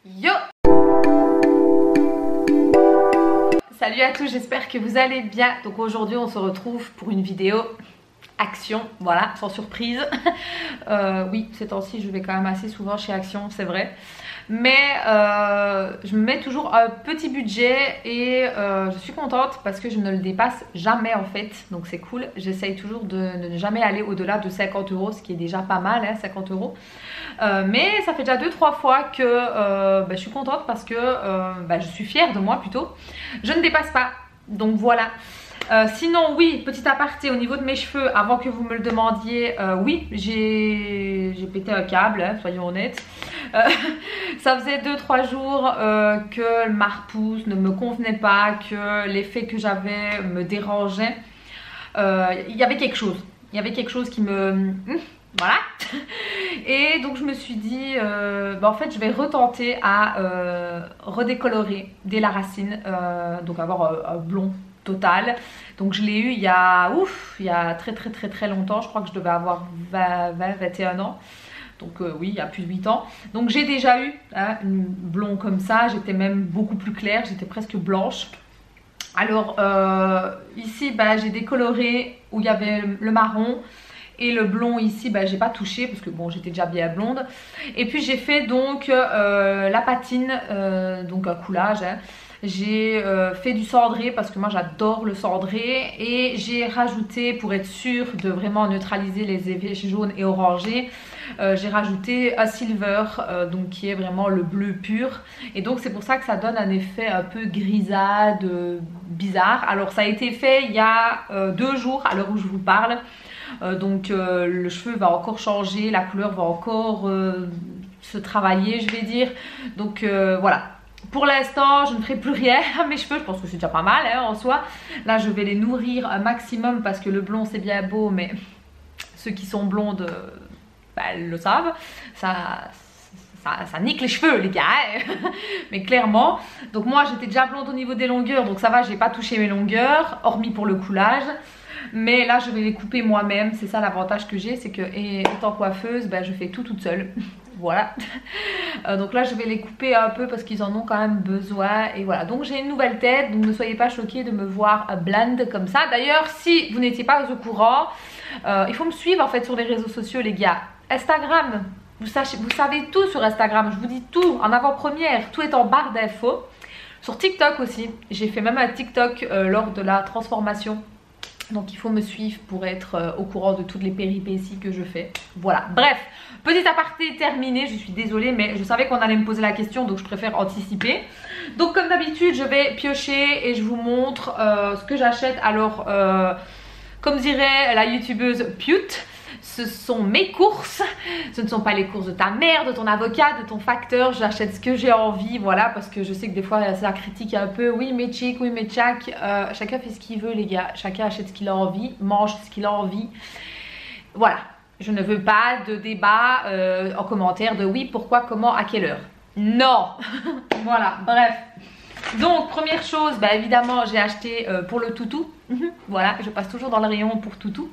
Yo! Salut à tous, j'espère que vous allez bien. Donc aujourd'hui on se retrouve pour une vidéo Action, voilà, sans surprise. Oui, ces temps-ci je vais quand même assez souvent chez Action, c'est vrai. Mais je me mets toujours un petit budget et je suis contente parce que je ne le dépasse jamais en fait. Donc c'est cool, j'essaye toujours de ne jamais aller au-delà de 50 €, ce qui est déjà pas mal, hein, 50 €. Mais ça fait déjà 2-3 fois que je suis contente parce que je suis fière de moi plutôt. Je ne dépasse pas, donc voilà. Sinon oui, petit aparté au niveau de mes cheveux, avant que vous me le demandiez, oui j'ai pété un câble, hein, soyons honnêtes. Ça faisait 2-3 jours que ma repousse ne me convenait pas, que l'effet que j'avais me dérangeait. Il y avait quelque chose qui me... voilà. Et donc je me suis dit en fait je vais retenter à redécolorer dès la racine, donc avoir un blond total. Donc je l'ai eu il y a très longtemps. Je crois que je devais avoir 21 ans. Donc oui, il y a plus de 8 ans. Donc j'ai déjà eu une blonde comme ça. J'étais même beaucoup plus claire, j'étais presque blanche. Alors ici j'ai décoloré où il y avait le marron. Et le blond ici, j'ai pas touché parce que bon, j'étais déjà bien blonde. Et puis j'ai fait donc la patine, donc un coulage. Hein. J'ai fait du cendré parce que moi j'adore le cendré. Et j'ai rajouté, pour être sûre de vraiment neutraliser les effets jaunes et orangés, j'ai rajouté un silver, donc qui est vraiment le bleu pur. Et donc c'est pour ça que ça donne un effet un peu grisade, bizarre. Alors ça a été fait il y a 2 jours à l'heure où je vous parle. Donc le cheveu va encore changer, la couleur va encore se travailler, je vais dire. Donc voilà. Pour l'instant, je ne ferai plus rien à mes cheveux. Je pense que c'est déjà pas mal hein, en soi. Là, je vais les nourrir un maximum parce que le blond, c'est bien beau. Mais ceux qui sont blondes, le savent. Ça nique les cheveux les gars. Mais clairement. Donc moi, j'étais déjà blonde au niveau des longueurs. Donc ça va, j'ai pas touché mes longueurs. Hormis pour le coulage. Mais là je vais les couper moi-même, c'est ça l'avantage que j'ai, c'est que étant coiffeuse, je fais tout toute seule. Voilà. Donc là je vais les couper un peu parce qu'ils en ont quand même besoin. Et voilà, donc j'ai une nouvelle tête, donc ne soyez pas choqués de me voir blonde comme ça. D'ailleurs si vous n'étiez pas au courant, il faut me suivre en fait sur les réseaux sociaux les gars. Instagram, vous savez tout sur Instagram, je vous dis tout en avant-première, tout est en barre d'infos. Sur TikTok aussi, j'ai fait même un TikTok lors de la transformation. Donc il faut me suivre pour être au courant de toutes les péripéties que je fais. Voilà, bref, petit aparté terminé, je suis désolée mais je savais qu'on allait me poser la question donc je préfère anticiper. Donc comme d'habitude je vais piocher et je vous montre ce que j'achète. Alors comme dirait la youtubeuse Pute, ce sont mes courses, ce ne sont pas les courses de ta mère, de ton avocat, de ton facteur. J'achète ce que j'ai envie, voilà, parce que je sais que des fois ça critique un peu. Oui mais chic, oui mais tchac, chacun fait ce qu'il veut les gars, chacun achète ce qu'il a envie, mange ce qu'il a envie. Voilà, je ne veux pas de débat en commentaire de oui, pourquoi, comment, à quelle heure. Non. Voilà, bref. Donc première chose, évidemment j'ai acheté pour le toutou. Voilà, je passe toujours dans le rayon pour toutou.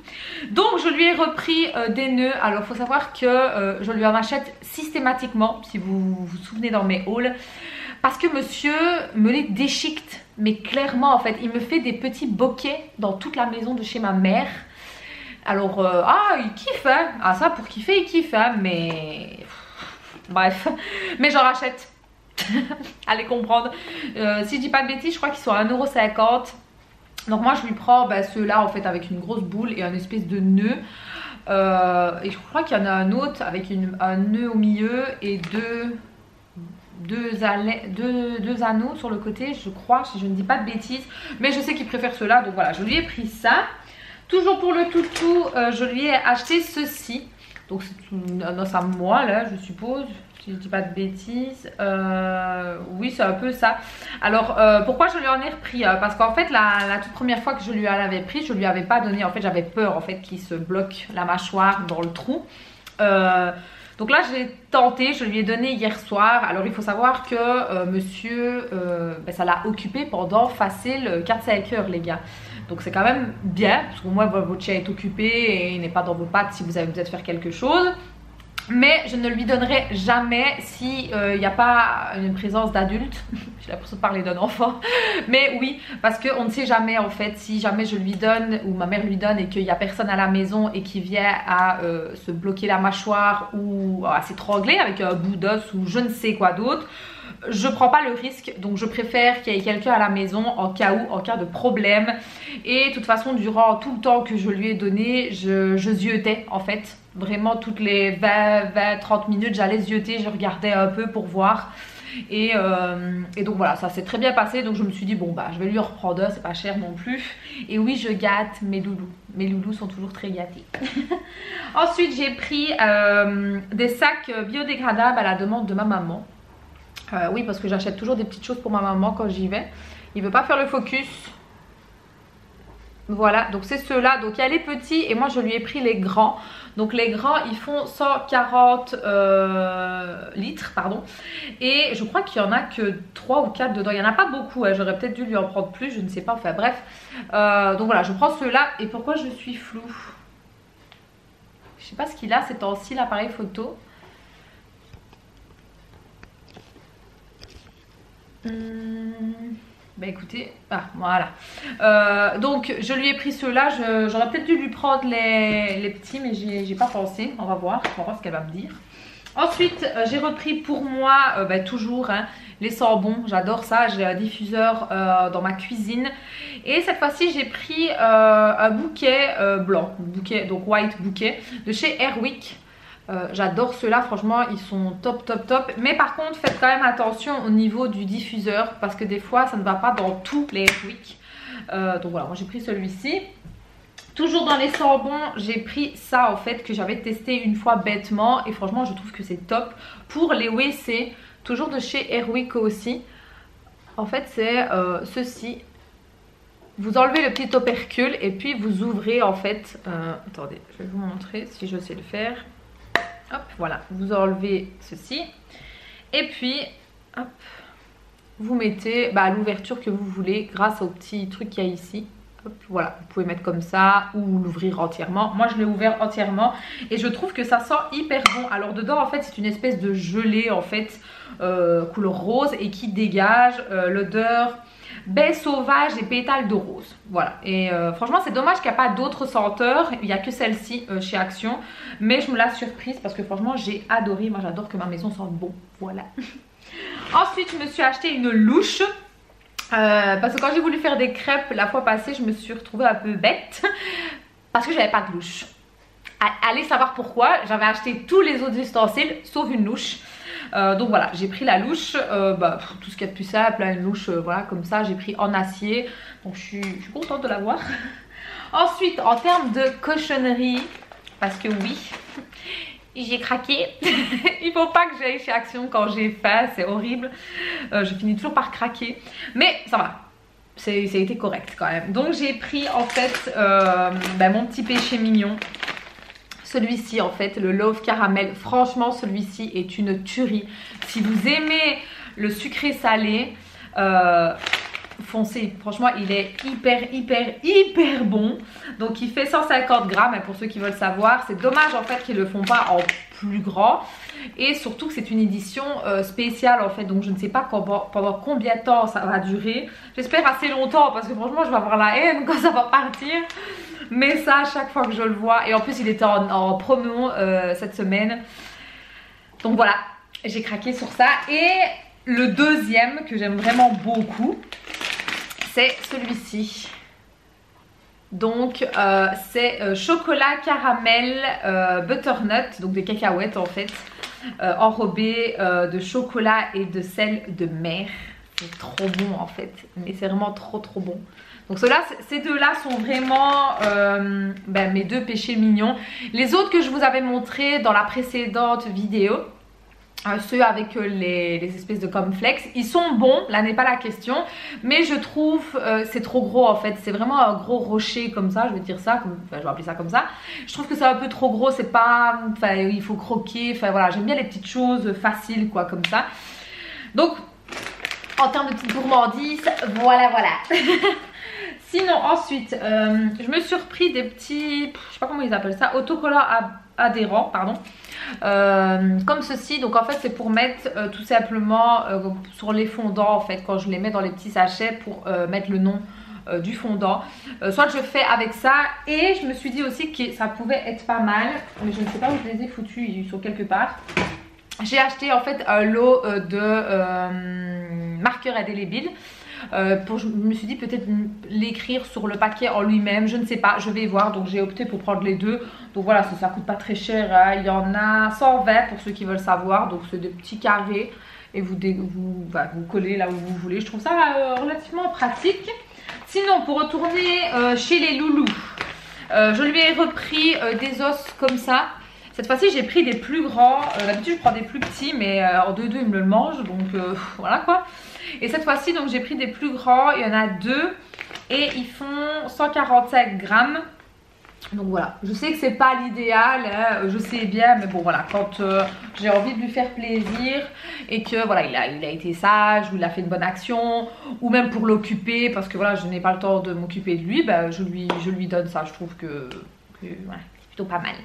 Donc je lui ai repris des nœuds. Alors il faut savoir que je lui en achète systématiquement, si vous vous souvenez dans mes hauls, parce que monsieur me les déchiquete. Mais clairement en fait, il me fait des petits bokeh dans toute la maison de chez ma mère. Alors il kiffe hein. Ah ça pour kiffer il kiffe hein, mais bref. Mais j'en rachète. Allez comprendre. Si je dis pas de bêtises, je crois qu'ils sont à 1,50 €. Donc moi je lui prends ceux-là en fait avec une grosse boule et un espèce de nœud. Et je crois qu'il y en a un autre avec un nœud au milieu et deux anneaux sur le côté, je crois, si je ne dis pas de bêtises. Mais je sais qu'il préfère ceux-là, donc voilà, je lui ai pris ça. Toujours pour le toutou, je lui ai acheté ceci. Donc c'est un os à moi là, je suppose. Si je dis pas de bêtises, oui c'est un peu ça. Alors pourquoi je lui en ai repris parce qu'en fait la toute première fois que je lui en avais pris, je lui avais pas donné, en fait j'avais peur en fait qu'il se bloque la mâchoire dans le trou. Donc là j'ai tenté, je lui ai donné hier soir. Alors il faut savoir que monsieur, ça l'a occupé pendant facile 4-5 heures les gars. Donc c'est quand même bien, parce qu'au moins votre chien est occupé et il n'est pas dans vos pattes si vous avez besoin de faire quelque chose. Mais je ne lui donnerai jamais si il n'y a pas une présence d'adulte. J'ai l'impression de parler d'un enfant. Mais oui, parce qu'on ne sait jamais en fait. Si jamais je lui donne ou ma mère lui donne et qu'il n'y a personne à la maison et qui vient à se bloquer la mâchoire ou à s'étrangler avec un bout d'os ou je ne sais quoi d'autre, je prends pas le risque. Donc je préfère qu'il y ait quelqu'un à la maison en cas où, en cas de problème. Et de toute façon, durant tout le temps que je lui ai donné, je ziotais en fait. Vraiment toutes les 20-30 minutes j'allais zioter, je regardais un peu pour voir et donc voilà, ça s'est très bien passé. Donc je me suis dit bon bah je vais lui en reprendre un, c'est pas cher non plus. Et oui, je gâte mes loulous, mes loulous sont toujours très gâtés. Ensuite j'ai pris des sacs biodégradables à la demande de ma maman. Oui, parce que j'achète toujours des petites choses pour ma maman quand j'y vais. Il veut pas faire le focus. Voilà, donc c'est ceux-là. Donc il y a les petits et moi je lui ai pris les grands. Donc les grands ils font 140 litres pardon. Et je crois qu'il y en a que 3 ou 4 dedans. Il n'y en a pas beaucoup, hein. J'aurais peut-être dû lui en prendre plus, je ne sais pas, enfin bref. Donc voilà, je prends ceux-là. Et pourquoi je suis floue? Je sais pas ce qu'il a ces temps-ci l'appareil photo. Bah écoutez, ah voilà. Donc je lui ai pris ceux-là. J'aurais peut-être dû lui prendre les petits, mais j'ai pas pensé. On va voir ce qu'elle va me dire. Ensuite j'ai repris pour moi toujours hein, les sambons. J'adore ça. J'ai un diffuseur dans ma cuisine. Et cette fois-ci j'ai pris un bouquet blanc, bouquet, donc white bouquet de chez Airwick. J'adore ceux-là, franchement ils sont top top top. Mais par contre faites quand même attention au niveau du diffuseur, parce que des fois ça ne va pas dans tous les Airwick. Donc voilà, moi j'ai pris celui-ci. Toujours dans les sambons, j'ai pris ça en fait, que j'avais testé une fois bêtement. Et franchement je trouve que c'est top. Pour les WC, toujours de chez Airwick aussi. En fait c'est ceci. Vous enlevez le petit opercule et puis vous ouvrez en fait. Attendez, je vais vous montrer si je sais le faire. Hop, voilà, vous enlevez ceci. Et puis, hop, vous mettez l'ouverture que vous voulez grâce au petit truc qu'il y a ici. Hop, voilà, vous pouvez mettre comme ça ou l'ouvrir entièrement. Moi, je l'ai ouvert entièrement et je trouve que ça sent hyper bon. Alors dedans, en fait, c'est une espèce de gelée, en fait, couleur rose et qui dégage l'odeur baie sauvage et pétales de rose. Voilà, et franchement c'est dommage qu'il n'y a pas d'autres senteurs. Il n'y a que celle-ci chez Action. Mais je me l'ai surprise parce que franchement j'ai adoré. Moi j'adore que ma maison sente bon. Voilà. Ensuite je me suis acheté une louche. Parce que quand j'ai voulu faire des crêpes la fois passée, je me suis retrouvée un peu bête. Parce que j'avais pas de louche. Allez savoir pourquoi. J'avais acheté tous les autres ustensiles sauf une louche. Donc voilà, j'ai pris la louche, tout ce qu'il y a de plus simple, une louche voilà comme ça, j'ai pris en acier. Donc je suis contente de l'avoir. Ensuite en termes de cochonnerie, parce que oui, j'ai craqué. Il faut pas que j'aille chez Action quand j'ai faim, c'est horrible. Je finis toujours par craquer, mais ça va. Ça a été correct quand même. Donc j'ai pris en fait mon petit péché mignon. Celui-ci en fait, le Love Caramel, franchement celui-ci est une tuerie. Si vous aimez le sucré salé, foncez. Franchement il est hyper bon. Donc il fait 150 grammes pour ceux qui veulent savoir. C'est dommage en fait qu'ils ne le font pas en plus grand. Et surtout que c'est une édition spéciale en fait. Donc je ne sais pas pendant combien de temps ça va durer. J'espère assez longtemps parce que franchement je vais avoir la haine quand ça va partir. Mais ça à chaque fois que je le vois. Et en plus il était en promo cette semaine. Donc voilà, j'ai craqué sur ça. Et le deuxième que j'aime vraiment beaucoup, c'est celui-ci. Donc c'est chocolat caramel butternut, donc des cacahuètes en fait, enrobé de chocolat et de sel de mer. C'est trop bon en fait, mais c'est vraiment trop bon. Donc ceux-là, ces deux-là sont vraiment mes deux péchés mignons. Les autres que je vous avais montrés dans la précédente vidéo, ceux avec les espèces de cornflakes, ils sont bons, là n'est pas la question. Mais je trouve c'est trop gros en fait. C'est vraiment un gros rocher comme ça, je vais dire ça, je vais appeler ça comme ça. Je trouve que c'est un peu trop gros, c'est pas... Enfin il faut croquer, enfin voilà, j'aime bien les petites choses faciles quoi comme ça. Donc en termes de petites gourmandises, voilà. Sinon ensuite je me suis repris des petits, je sais pas comment ils appellent ça, autocollants adhérent, pardon. Comme ceci, donc en fait c'est pour mettre tout simplement sur les fondants en fait, quand je les mets dans les petits sachets pour mettre le nom du fondant. Soit je fais avec ça, et je me suis dit aussi que ça pouvait être pas mal, mais je ne sais pas où je les ai foutus, ils sont quelque part. J'ai acheté en fait un lot de marqueurs indélébiles. Je me suis dit peut-être l'écrire sur le paquet en lui-même, je ne sais pas, je vais voir, donc j'ai opté pour prendre les deux. Donc voilà, ça coûte pas très cher, hein. Il y en a 120 pour ceux qui veulent savoir, donc c'est des petits carrés et vous collez là où vous voulez. Je trouve ça relativement pratique. Sinon, pour retourner chez les loulous, je lui ai repris des os comme ça. Cette fois-ci, j'ai pris des plus grands. D'habitude, je prends des plus petits, mais en 2-2, ils me le mangent. Donc voilà quoi. Et cette fois-ci, donc j'ai pris des plus grands. Il y en a 2. Et ils font 145 grammes. Donc voilà. Je sais que c'est pas l'idéal. Hein, je sais bien. Mais bon, voilà. Quand j'ai envie de lui faire plaisir. Et que voilà, il a été sage. Ou il a fait une bonne action. Ou même pour l'occuper. Parce que voilà, je n'ai pas le temps de m'occuper de lui. Ben, je lui donne ça. Je trouve que voilà, c'est plutôt pas mal.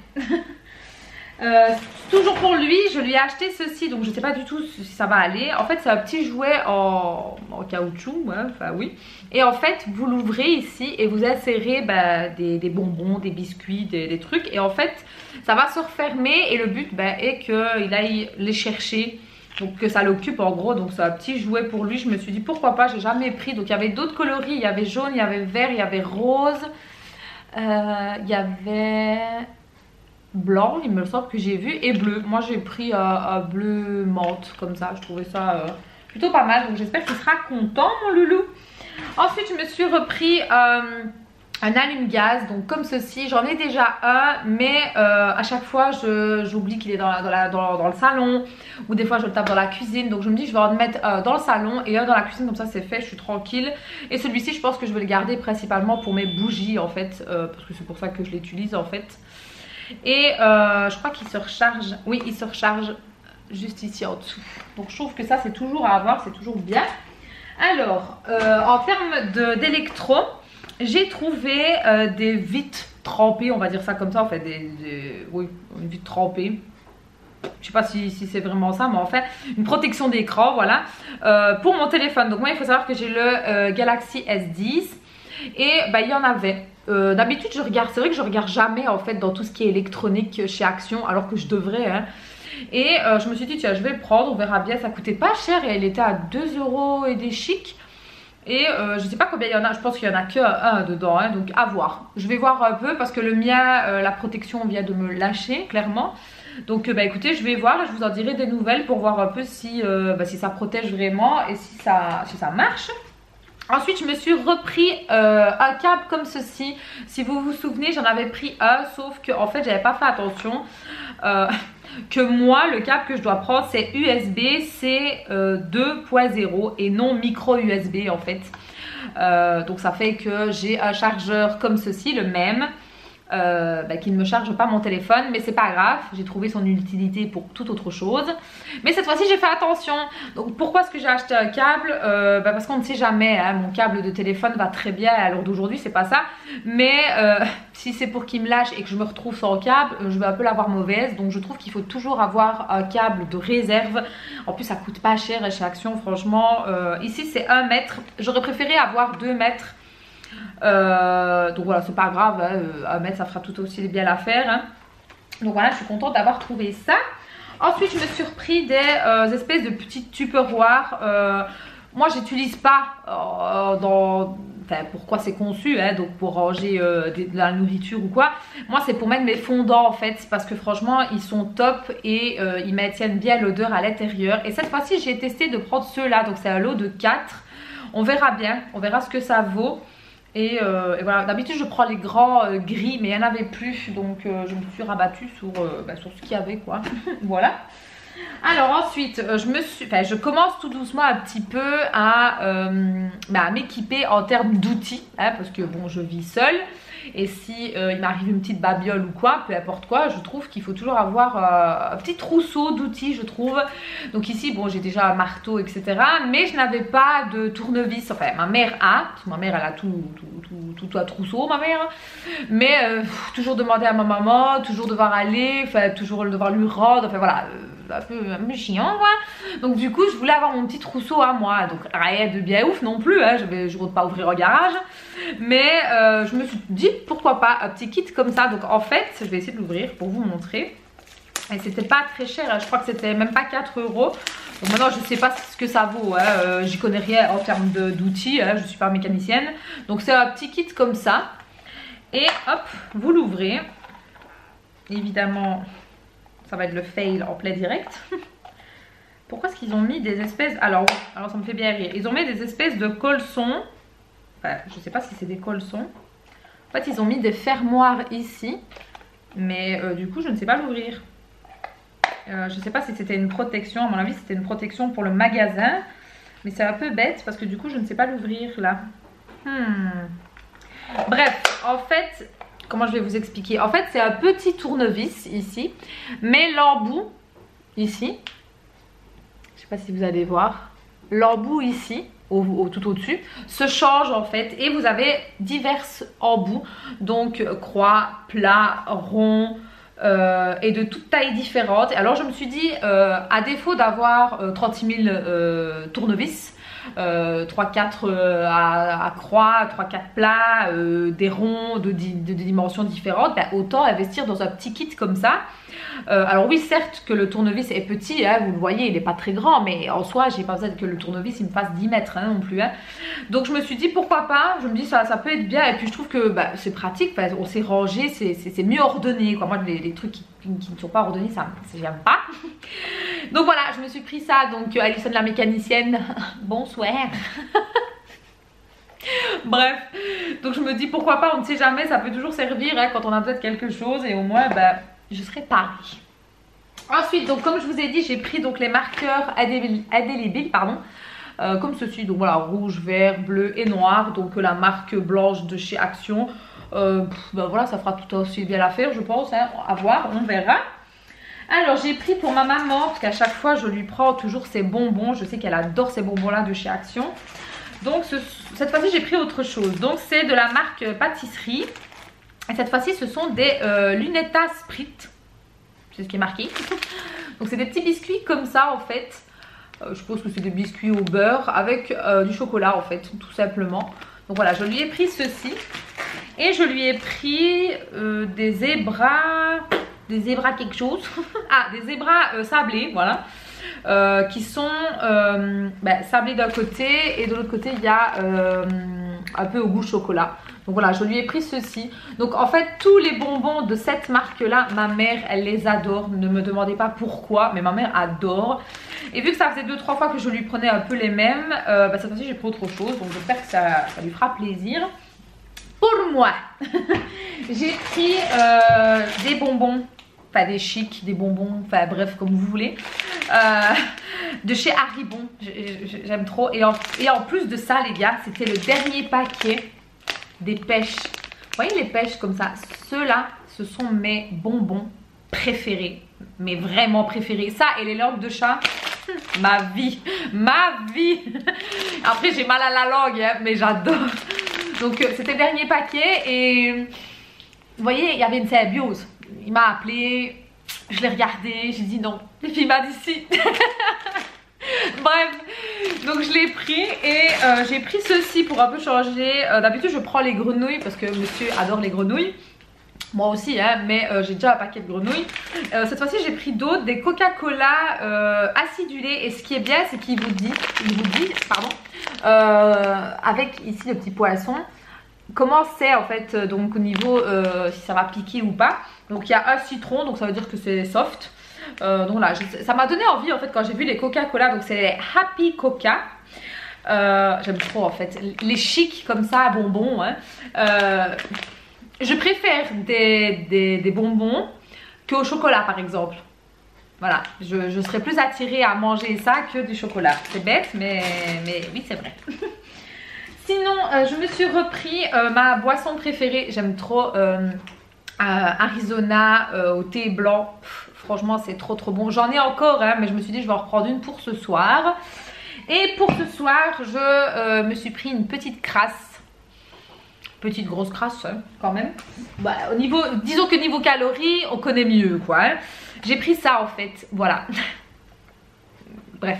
Toujours pour lui, je lui ai acheté ceci, donc je sais pas du tout si ça va aller. En fait, c'est un petit jouet en caoutchouc, ouais, enfin oui. Et en fait, vous l'ouvrez ici et vous insérez des bonbons, des biscuits, des trucs. Et en fait, ça va se refermer et le but est qu'il aille les chercher. Donc que ça l'occupe en gros, donc c'est un petit jouet pour lui. Je me suis dit pourquoi pas, j'ai jamais pris. Donc il y avait d'autres coloris, il y avait jaune, il y avait vert, il y avait rose, il y avait blanc, il me semble que j'ai vu, et bleu. Moi j'ai pris un bleu menthe comme ça, je trouvais ça plutôt pas mal, donc j'espère qu'il sera content mon loulou. Ensuite je me suis repris un allume-gaz, donc comme ceci. J'en ai déjà un, mais à chaque fois j'oublie qu'il est dans le salon, ou des fois je le tape dans la cuisine, donc je me dis je vais en mettre un dans le salon et un dans la cuisine, comme ça c'est fait, je suis tranquille. Et celui-ci je pense que je vais le garder principalement pour mes bougies en fait, parce que c'est pour ça que je l'utilise en fait. Et je crois qu'il se recharge, oui il se recharge juste ici en dessous. Donc je trouve que ça c'est toujours à avoir, c'est toujours bien. Alors en termes d'électro, j'ai trouvé des vitres trempées, on va dire ça comme ça, en fait oui, une vitre trempée. Je sais pas si c'est vraiment ça, mais en fait une protection d'écran, voilà, pour mon téléphone. Donc moi il faut savoir que j'ai le Galaxy S10 et il y en avait. D'habitude je regarde, c'est vrai que je regarde jamais en fait dans tout ce qui est électronique chez Action, alors que je devrais hein. Et je me suis dit tiens je vais le prendre, on verra bien, ça coûtait pas cher et elle était à 2 € et des chics. Et je sais pas combien il y en a, je pense qu'il y en a que un dedans hein, donc à voir. Je vais voir un peu parce que le mien, la protection vient de me lâcher clairement. Donc écoutez, je vais voir et je vous en dirai des nouvelles pour voir un peu si ça protège vraiment et si ça marche. Ensuite je me suis repris un câble comme ceci. Si vous vous souvenez j'en avais pris un, sauf que en fait j'avais pas fait attention que moi le câble que je dois prendre c'est USB-C 2.0 et non micro USB en fait. Donc ça fait que j'ai un chargeur comme ceci, le même, qui ne me charge pas mon téléphone, mais c'est pas grave, j'ai trouvé son utilité pour toute autre chose. Mais cette fois-ci j'ai fait attention. Donc pourquoi est-ce que j'ai acheté un câble? Parce qu'on ne sait jamais hein, mon câble de téléphone va très bien à l'heure d'aujourd'hui, c'est pas ça, mais si c'est pour qu'il me lâche et que je me retrouve sans câble, je vais un peu l'avoir mauvaise. Donc je trouve qu'il faut toujours avoir un câble de réserve. En plus ça coûte pas cher chez Action franchement. Ici c'est 1 mètre, j'aurais préféré avoir 2 mètres. Donc voilà, c'est pas grave, hein, 1 mètre ça fera tout aussi bien l'affaire hein. Donc voilà, je suis contente d'avoir trouvé ça. Ensuite je me suis repris des espèces de petites tupperwares. Moi j'utilise pas pourquoi c'est conçu hein, donc pour ranger de la nourriture ou quoi. Moi c'est pour mettre mes fondants en fait, parce que franchement ils sont top et ils maintiennent bien l'odeur à l'intérieur. Et cette fois-ci j'ai testé de prendre ceux-là, donc c'est un lot de 4. On verra bien, on verra ce que ça vaut. Et voilà, d'habitude je prends les grands gris, mais il n'y en avait plus, donc je me suis rabattue sur ce qu'il y avait quoi. Voilà. Alors ensuite je commence tout doucement un petit peu à m'équiper en termes d'outils hein, parce que bon je vis seule Et si il m'arrive une petite babiole ou quoi, peu importe quoi, je trouve qu'il faut toujours avoir un petit trousseau d'outils, je trouve. Donc ici, bon, j'ai déjà un marteau, etc. Mais je n'avais pas de tournevis. Enfin, ma mère a, parce que ma mère, elle a tout un trousseau, ma mère. Mais toujours demander à ma maman, toujours devoir aller, enfin, toujours devoir lui rendre, enfin voilà. Un peu chiant quoi. Donc du coup je voulais avoir mon petit trousseau à moi, donc rien de bien ouf non plus, hein. Je compte pas ouvrir un garage, mais je me suis dit pourquoi pas un petit kit comme ça. Donc en fait je vais essayer de l'ouvrir pour vous montrer, et c'était pas très cher, hein. Je crois que c'était même pas 4 euros. Donc maintenant je sais pas ce que ça vaut, hein. J'y connais rien en termes d'outils, hein. Je suis pas mécanicienne. Donc c'est un petit kit comme ça, et hop vous l'ouvrez. Évidemment ça va être le fail en plein direct. Pourquoi est-ce qu'ils ont mis des espèces... Alors ça me fait bien rire. Ils ont mis des espèces de colsons. Enfin, je sais pas si c'est des colsons. En fait, ils ont mis des fermoirs ici. Mais du coup, je ne sais pas l'ouvrir. Je sais pas si c'était une protection. À mon avis, c'était une protection pour le magasin. Mais c'est un peu bête parce que du coup, je ne sais pas l'ouvrir là. Bref, en fait... Comment je vais vous expliquer? En fait, c'est un petit tournevis ici, mais l'embout ici, je sais pas si vous allez voir, l'embout ici, tout au-dessus, se change en fait, et vous avez divers embouts, donc croix, plat, rond, et de toutes tailles différentes. Alors je me suis dit, à défaut d'avoir 36 000 tournevis, 3-4 à croix, 3-4 plats, des ronds de dimensions différentes, bah, autant investir dans un petit kit comme ça. Alors oui, certes que le tournevis est petit, hein, vous le voyez, il n'est pas très grand, mais en soi j'ai pas besoin que le tournevis il me fasse 10 mètres hein, non plus, hein. Donc je me suis dit pourquoi pas, je me dis ça peut être bien, et puis je trouve que bah, c'est pratique, on s'est rangé, c'est mieux ordonné quoi. Moi les trucs qui ne sont pas ordonnés, ça j'aime pas. Donc voilà, je me suis pris ça, donc Alison la mécanicienne, bonsoir. Bref, donc je me dis pourquoi pas, on ne sait jamais, ça peut toujours servir hein, quand on a peut-être quelque chose, et au moins bah, je serai parée. Ensuite, donc comme je vous ai dit, j'ai pris donc les marqueurs indélébiles, pardon, comme ceci, donc voilà, rouge, vert, bleu et noir, donc la marque blanche de chez Action. Ben voilà, ça fera tout aussi bien l'affaire, je pense, hein, à voir, on verra. Alors j'ai pris pour ma maman, parce qu'à chaque fois je lui prends toujours ses bonbons, je sais qu'elle adore ces bonbons là de chez Action. Donc cette fois-ci j'ai pris autre chose, donc c'est de la marque pâtisserie. Et cette fois-ci ce sont des Lunetta Sprit, c'est ce qui est marqué. Donc c'est des petits biscuits comme ça en fait. Je pense que c'est des biscuits au beurre avec du chocolat en fait, tout simplement. Donc voilà, je lui ai pris ceci. Et je lui ai pris des zébras quelque chose. Ah, des zébras sablés, voilà. Qui sont sablés d'un côté, et de l'autre côté il y a un peu au goût chocolat. Donc voilà, je lui ai pris ceci. Donc en fait tous les bonbons de cette marque là, ma mère elle les adore. Ne me demandez pas pourquoi, mais ma mère adore. Et vu que ça faisait 2-3 fois que je lui prenais un peu les mêmes, cette fois-ci j'ai pris autre chose. Donc j'espère que ça lui fera plaisir. Pour moi, j'ai pris des bonbons, enfin des chics, des bonbons, enfin bref comme vous voulez, de chez Haribon. J'aime trop. Et en plus de ça les gars, c'était le dernier paquet des pêches. Vous voyez les pêches comme ça, ceux-là, ce sont mes bonbons préférés, mais vraiment préférés. Ça et les langues de chat, ma vie, ma vie. Après j'ai mal à la langue, hein, mais j'adore. Donc c'était le dernier paquet, et vous voyez il y avait une symbiose. Il m'a appelé, je l'ai regardé, j'ai dit non, et puis il m'a dit si. Bref, donc je l'ai pris, et j'ai pris ceci pour un peu changer. D'habitude je prends les grenouilles parce que monsieur adore les grenouilles. Moi aussi hein, mais j'ai déjà un paquet de grenouilles. Cette fois-ci j'ai pris d'autres, des Coca-Cola acidulés, et ce qui est bien c'est qu'il vous dit pardon, avec ici le petit poisson, comment c'est en fait, donc au niveau si ça va piquer ou pas. Donc il y a un citron, donc ça veut dire que c'est soft. Donc là, ça m'a donné envie en fait quand j'ai vu les Coca-Cola, donc c'est les Happy Coca. J'aime trop en fait, les chics comme ça, bonbons hein. Je préfère des bonbons qu'au chocolat par exemple. Voilà, je serais plus attirée à manger ça que du chocolat. C'est bête, mais oui c'est vrai. Sinon, je me suis repris ma boisson préférée. J'aime trop Arizona au thé blanc. Pff, franchement, c'est trop bon. J'en ai encore, hein, mais je me suis dit je vais en reprendre une pour ce soir. Et pour ce soir, je me suis pris une petite crasse. Petite grosse crasse, hein, quand même. Bah, au niveau, disons que niveau calories, on connaît mieux, quoi. Hein. J'ai pris ça, en fait. Voilà. Bref,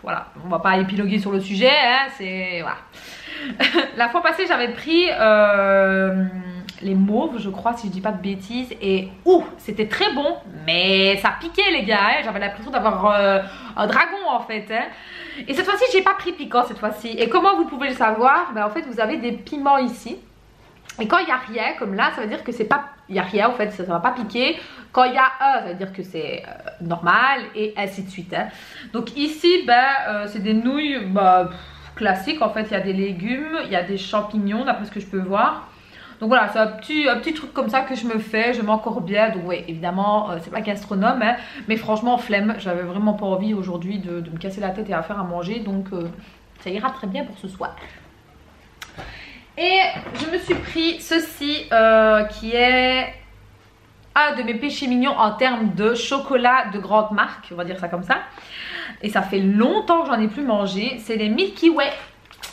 voilà. On va pas épiloguer sur le sujet, hein. C'est... Voilà. La fois passée, j'avais pris les mauves, je crois, si je dis pas de bêtises. Et ouh, c'était très bon, mais ça piquait, les gars. Hein. J'avais l'impression d'avoir un dragon, en fait. Hein. Et cette fois-ci, j'ai pas pris piquant cette fois-ci. Et comment vous pouvez le savoir? Ben, en fait, vous avez des piments ici. Et quand il n'y a rien, comme là, ça veut dire que c'est pas... Il n'y a rien, en fait, ça ne va pas piquer. Quand il y a un, ça veut dire que c'est normal, et ainsi de suite. Hein. Donc ici, ben, c'est des nouilles classiques. En fait, il y a des légumes, il y a des champignons, d'après ce que je peux voir. Donc voilà, c'est un petit truc comme ça que je me fais, je mets encore bien. Donc oui, évidemment, c'est pas gastronome, hein, mais franchement, flemme. J'avais vraiment pas envie aujourd'hui de me casser la tête et à faire à manger. Donc ça ira très bien pour ce soir. Et je me suis pris ceci qui est un de mes péchés mignons en termes de chocolat de grande marque, on va dire ça comme ça. Et ça fait longtemps que j'en ai plus mangé. C'est les Milky Way.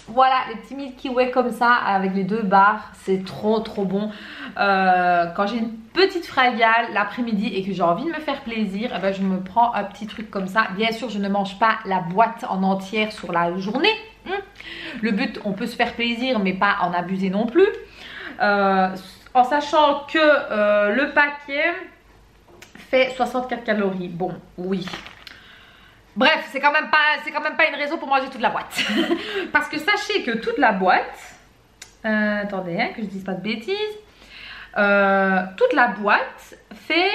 Voilà, les petits Milky Way comme ça avec les 2 barres, c'est trop bon. Quand j'ai une petite fringale l'après-midi et que j'ai envie de me faire plaisir, eh ben, je me prends un petit truc comme ça. Bien sûr, je ne mange pas la boîte en entière sur la journée. Le but, on peut se faire plaisir, mais pas en abuser non plus. En sachant que le paquet fait 64 calories. Bon, oui. Bref, c'est quand même pas une raison pour manger toute la boîte. Parce que sachez que toute la boîte, attendez, hein, que je dise pas de bêtises, toute la boîte fait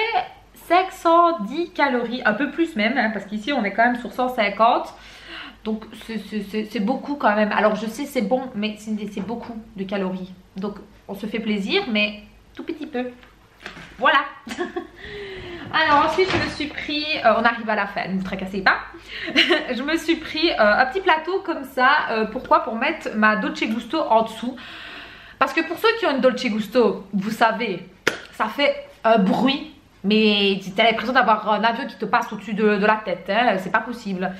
510 calories, un peu plus même, hein, parce qu'ici on est quand même sur 150. Donc c'est beaucoup quand même. Alors je sais c'est bon, mais c'est beaucoup de calories. Donc on se fait plaisir, mais tout petit peu. Voilà. Alors ensuite je me suis pris, on arrive à la fin, ne vous tracassez pas. Je me suis pris un petit plateau comme ça. Pourquoi? Pour mettre ma Dolce Gusto en dessous. Parce que pour ceux qui ont une Dolce Gusto, vous savez, ça fait un bruit. Mais tu as l'impression d'avoir un avion qui te passe au-dessus de la tête, hein, c'est pas possible.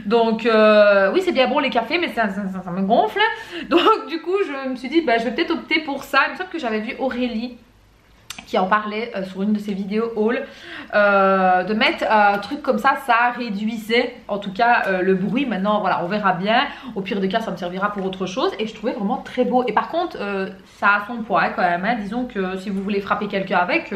Donc oui c'est bien bon les cafés, mais ça me gonfle. Donc du coup je me suis dit bah, je vais peut-être opter pour ça. Il me semble que j'avais vu Aurélie qui en parlait sur une de ses vidéos haul, de mettre un truc comme ça réduisait en tout cas le bruit. Maintenant voilà on verra bien, au pire des cas ça me servira pour autre chose. Et je trouvais vraiment très beau. Et par contre ça a son poids hein, quand même, hein. Disons que si vous voulez frapper quelqu'un avec...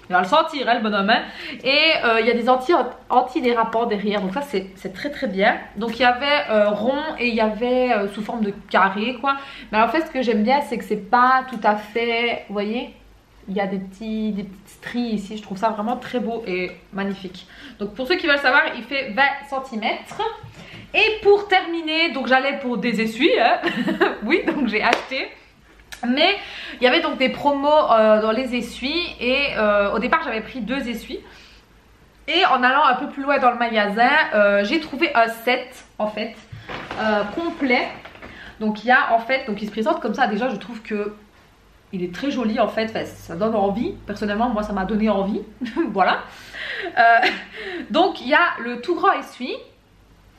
il va le sentir, hein, le bonhomme. Hein. Et il y a des antidérapants derrière. Donc ça, c'est très bien. Donc il y avait rond et il y avait sous forme de carré, quoi. Mais en fait, ce que j'aime bien, c'est que c'est pas tout à fait... Vous voyez, il y a des petites stries ici. Je trouve ça vraiment très beau et magnifique. Donc pour ceux qui veulent savoir, il fait 20 cm. Et pour terminer, donc j'allais pour des essuies. Hein. Oui, donc j'ai acheté... Mais il y avait donc des promos dans les essuies et au départ j'avais pris 2 essuies. Et en allant un peu plus loin dans le magasin, j'ai trouvé un set en fait complet. Donc il y a en fait, donc il se présente comme ça. Déjà je trouve que il est très joli en fait, enfin, ça donne envie. Personnellement moi ça m'a donné envie, voilà. Donc il y a le tout grand essuie,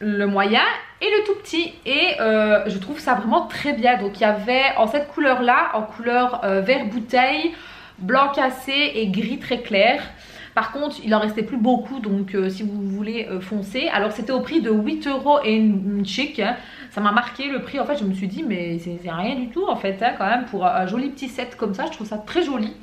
le moyen et le tout petit, et je trouve ça vraiment très bien. Donc il y avait en cette couleur là, en couleur vert bouteille, blanc cassé et gris très clair. Par contre il en restait plus beaucoup, donc si vous voulez foncer. Alors c'était au prix de 8 € et une chic, hein. Ça m'a marqué le prix en fait. Je me suis dit mais c'est rien du tout en fait, hein, quand même pour un joli petit set comme ça. Je trouve ça très joli.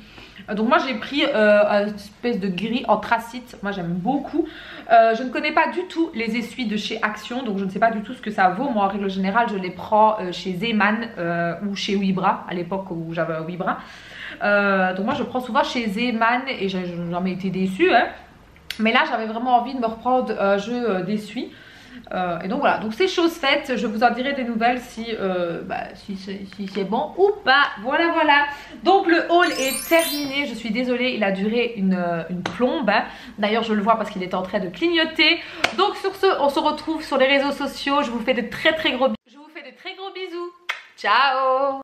Donc moi j'ai pris une espèce de gris anthracite, moi j'aime beaucoup. Je ne connais pas du tout les essuies de chez Action, donc je ne sais pas du tout ce que ça vaut. Moi en règle générale je les prends chez Zeeman ou chez Wibra, à l'époque où j'avais un Wibra. Donc moi je prends souvent chez Zeeman et j'ai jamais été déçue, hein. Mais là j'avais vraiment envie de me reprendre un jeu d'essuie. Et donc voilà, donc c'est chose faite. Je vous en dirai des nouvelles si c'est bon ou pas. Voilà. Donc le haul est terminé. Je suis désolée, il a duré une plombe, hein. D'ailleurs je le vois parce qu'il est en train de clignoter. Donc sur ce, on se retrouve sur les réseaux sociaux. Je vous fais de très gros bisous. Ciao!